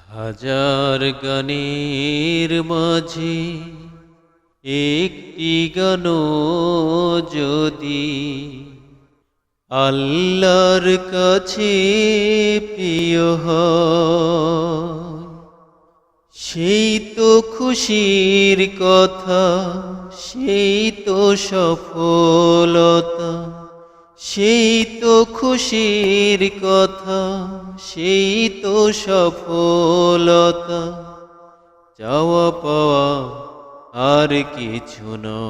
হাজার গানের মাঝে একটি গানও যদি আল্লাহর কাছে প্রিয় হয়, সেই তো খুশির কথা, সেই তো সফলতা, সেই তো খুশির কথা, সেই তো সফলতা। চাওয়া পাওয়া আর কিছু নয়,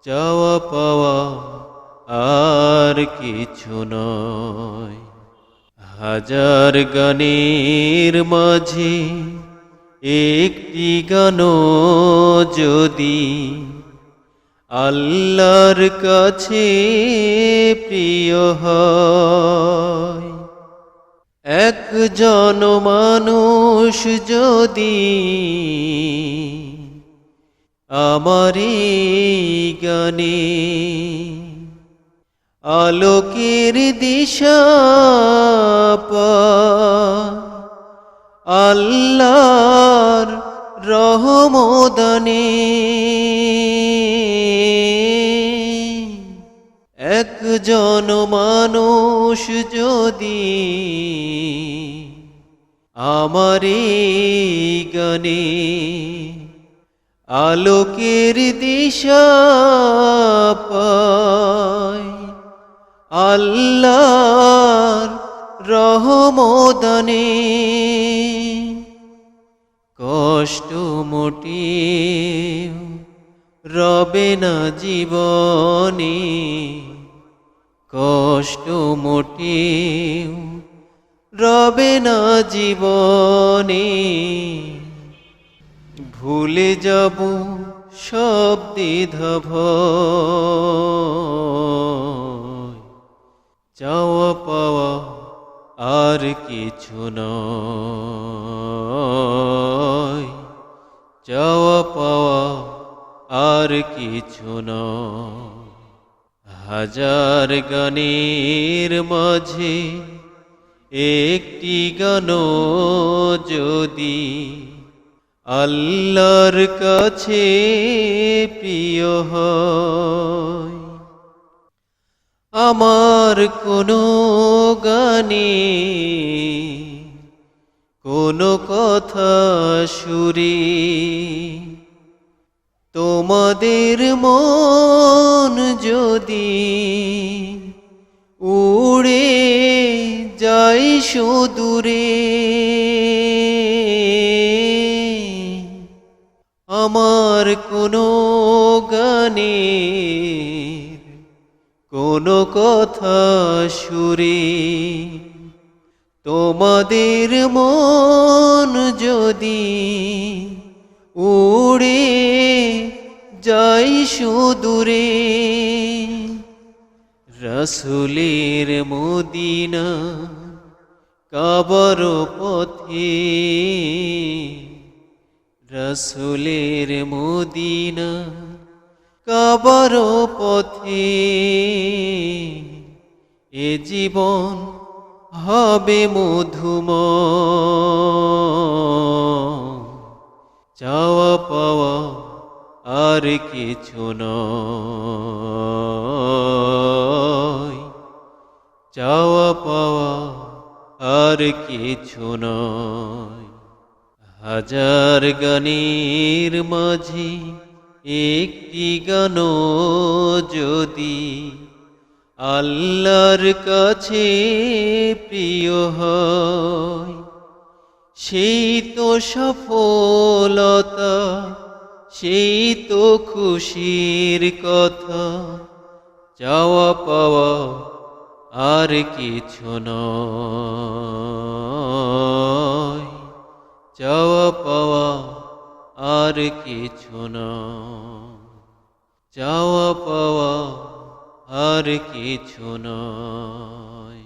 চাওয়া পাওয়া আর কিছু নয়। হাজার গানের মাঝে একটি গানও যদি আল্লাহর কাছে প্রিয় হয়, একজন মানুষ যদি আমার এই গানে আলোকের দিশা পায়, আল্লাহর রহমদানে একজন মানুষ যদি আমার এই গানে আলোকের দিশা পায়, আল্লাহর রহমদানে কষ্ট মোটেও রবে না জীবনে, কষ্ট মোটেও রবে না জীবনে। ভুলে যাব সব দ্বিধা ভয়, চাওয়া পাওয়া আর কিছু নয়, চাওয়া পাওয়া আর কিছু নয়। হাজার গানের মাঝে একটি গানও যদি আল্লাহর কাছে প্রিয় হয়, আমার কোনো গানে কোনো কথা সুরে তোমাদের মন যদি উড়ে যাই সুদূরে, আমার কোনো গানের কোনো কথা সুরে তোমাদের মন যদি উড়ে যাই সুদূরে, রাসূলের মদিনা কাবার পথে, রাসূলের মদিনা কাবার পথে এ জীবন হবে মধুময়, চাওয়া পাওয়া আর কিছু নয়, চাওয়া পাওয়া আর কিছু নয়। হাজার গানের মাঝে একটি গানও যদি আল্লাহর কাছে প্রিয় হয়, সেই তো সফলতা, সেই তো খুশির কথা। চাওয়া পাওয়া আর কিছু নয়, চাওয়া পাওয়া আর কিছু নয়, চাওয়া পাওয়া আর কিছু নয়।